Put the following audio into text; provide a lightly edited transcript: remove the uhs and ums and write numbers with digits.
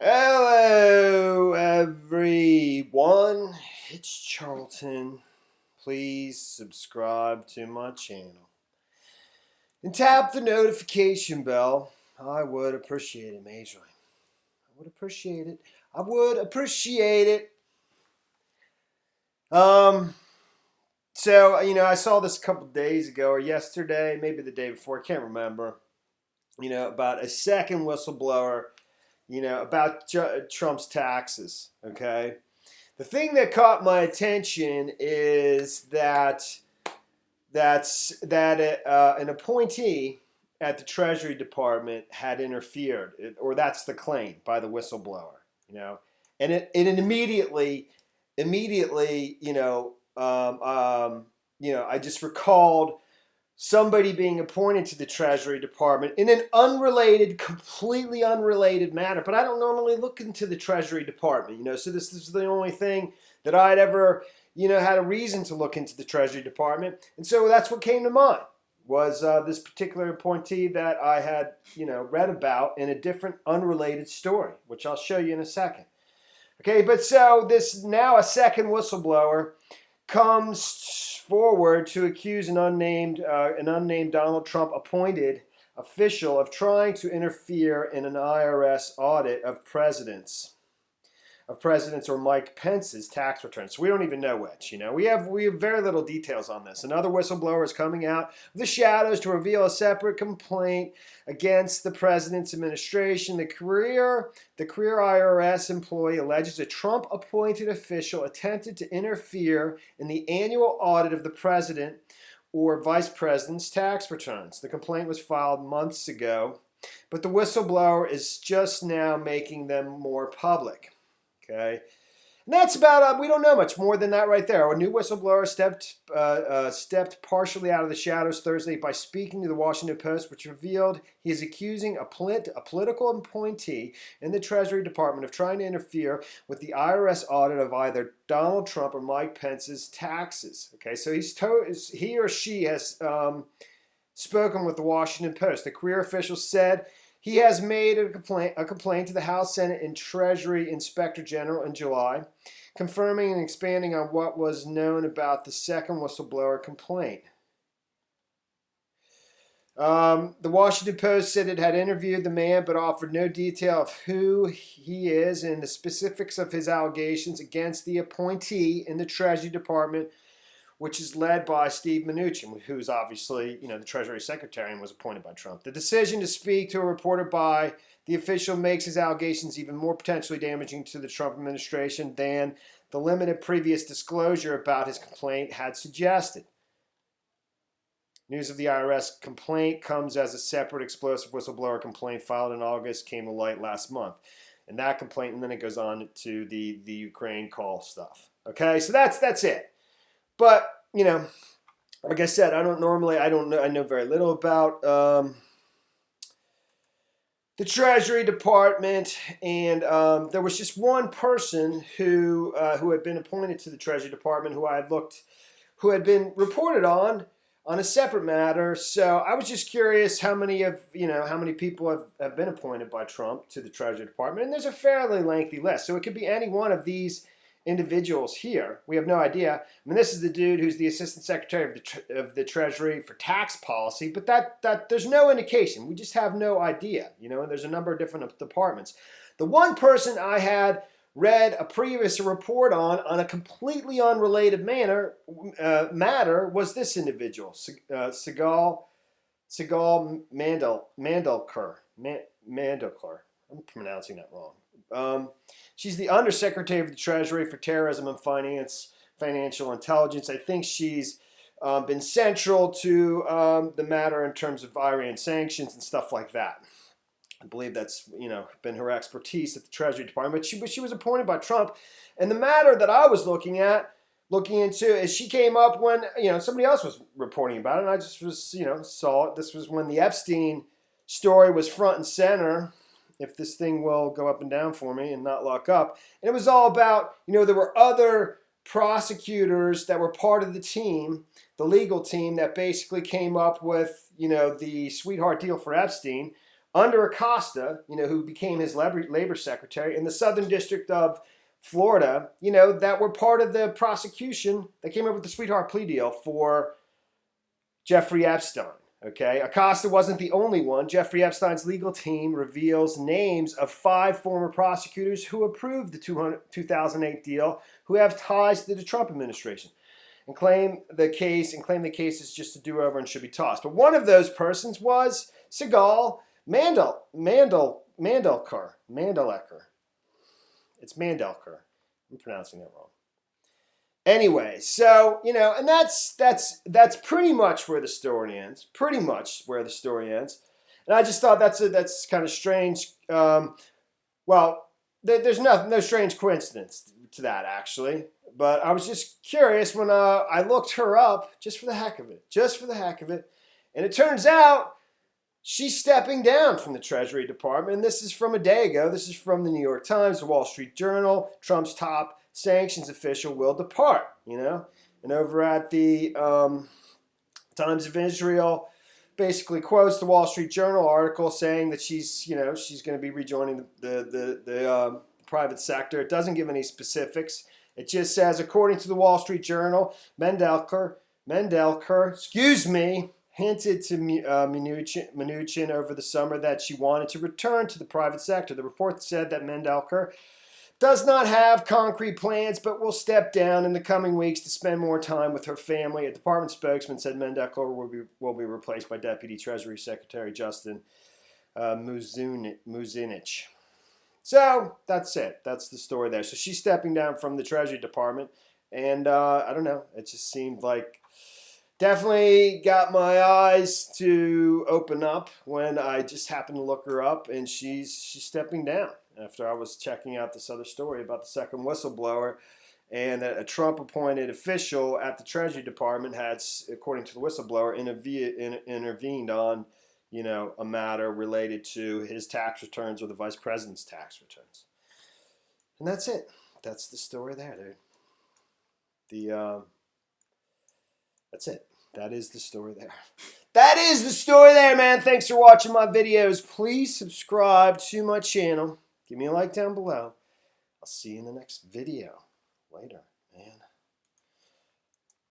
Hello, everyone. It's Charlton. Please subscribe to my channel and tap the notification bell. I would appreciate it majorly. I would appreciate it. I would appreciate it. So, I saw this a couple days ago or yesterday, maybe the day before, I can't remember, about a second whistleblower about Trump's taxes, okay? The thing that caught my attention is that an appointee at the Treasury Department had interfered, or that's the claim by the whistleblower, and it immediately, I just recalled somebody being appointed to the Treasury Department in an unrelated, completely unrelated matter. But I don't normally look into the Treasury Department, so this is the only thing that I'd ever, had a reason to look into the Treasury Department. And so that's what came to mind was this particular appointee that I had, read about in a different unrelated story, which I'll show you in a second. Okay, but so this now a second whistleblower comes forward to accuse an unnamed Donald Trump appointed official of trying to interfere in an IRS audit of presidents or Mike Pence's tax returns. So we don't even know which. We have very little details on this. Another whistleblower is coming out of the shadows to reveal a separate complaint against the president's administration. The career IRS employee alleges a Trump-appointed official attempted to interfere in the annual audit of the president or vice president's tax returns. The complaint was filed months ago, but the whistleblower is just now making them more public. Okay, and that's about we don't know much more than that right there. A new whistleblower stepped partially out of the shadows Thursday by speaking to the Washington Post, which revealed he is accusing a political appointee in the Treasury Department of trying to interfere with the IRS audit of either Donald Trump or Mike Pence's taxes. Okay, so he or she has spoken with the Washington Post. The career official said he has made a complaint to the House, Senate, and Treasury Inspector General in July, confirming and expanding on what was known about the second whistleblower complaint. The Washington Post said it had interviewed the man but offered no detail of who he is and the specifics of his allegations against the appointee in the Treasury Department, which is led by Steve Mnuchin, who's obviously, the Treasury Secretary and was appointed by Trump. The decision to speak to a reporter by the official makes his allegations even more potentially damaging to the Trump administration than the limited previous disclosure about his complaint had suggested. News of the IRS complaint comes as a separate explosive whistleblower complaint filed in August came to light last month. And that complaint, and then it goes on to the Ukraine call stuff. Okay, so that's it. But, like I said, I know very little about the Treasury Department, and there was just one person who had been appointed to the Treasury Department who had been reported on a separate matter. So I was just curious how many people have been appointed by Trump to the Treasury Department, and there's a fairly lengthy list. So it could be any one of these individuals here. We have no idea. I mean, this is the dude who's the Assistant Secretary of the Treasury for tax policy, but that there's no indication. We just have no idea, and there's a number of different departments. The one person I had read a previous report on a completely unrelated matter was this individual, Sigal Mandelker. I'm pronouncing that wrong. She's the Undersecretary of the Treasury for Terrorism and Financial Intelligence. I think she's been central to the matter in terms of Iran sanctions and stuff like that. I believe that's been her expertise at the Treasury Department. But she was appointed by Trump, and the matter that I was looking into is she came up when somebody else was reporting about it, and I just was saw it. This was when the Epstein story was front and center. If this thing will go up and down for me and not lock up. And it was all about, there were other prosecutors that were part of the team, the legal team that basically came up with, the sweetheart deal for Epstein under Acosta, who became his labor secretary in the Southern District of Florida, that were part of the prosecution that came up with the sweetheart plea deal for Jeffrey Epstein. Okay, Acosta wasn't the only one. Jeffrey Epstein's legal team reveals names of 5 former prosecutors who approved the 2008 deal, who have ties to the Trump administration, and claim the case is just a do-over and should be tossed. But one of those persons was Sigal Mandelecker. It's Mandelker. I'm pronouncing that wrong. Anyway, so, and that's pretty much where the story ends. Pretty much where the story ends. And I just thought that's kind of strange. Well, there's no strange coincidence to that, actually. But I was just curious when I looked her up, just for the heck of it. And it turns out she's stepping down from the Treasury Department. And this is from a day ago. This is from the New York Times, the Wall Street Journal. Trump's top sanctions official will depart, And over at the Times of Israel, basically quotes the Wall Street Journal article saying that she's going to be rejoining the private sector. It doesn't give any specifics. It just says, according to the Wall Street Journal, Mandelker, hinted to Mnuchin over the summer that she wanted to return to the private sector. The report said that Mandelker does not have concrete plans, but will step down in the coming weeks to spend more time with her family. A department spokesman said Mandelker will be replaced by Deputy Treasury Secretary Justin Muzinich. So that's it. That's the story there. So she's stepping down from the Treasury Department, and I don't know. It just seemed like definitely got my eyes to open up when I just happened to look her up, and she's stepping down. After I was checking out this other story about the second whistleblower, and a Trump-appointed official at the Treasury Department had, according to the whistleblower, intervened on, a matter related to his tax returns or the vice president's tax returns. And that's it. That's the story there, dude. That's it. That is the story there. That is the story there, man. Thanks for watching my videos. Please subscribe to my channel. Give me a like down below. I'll see you in the next video. Later.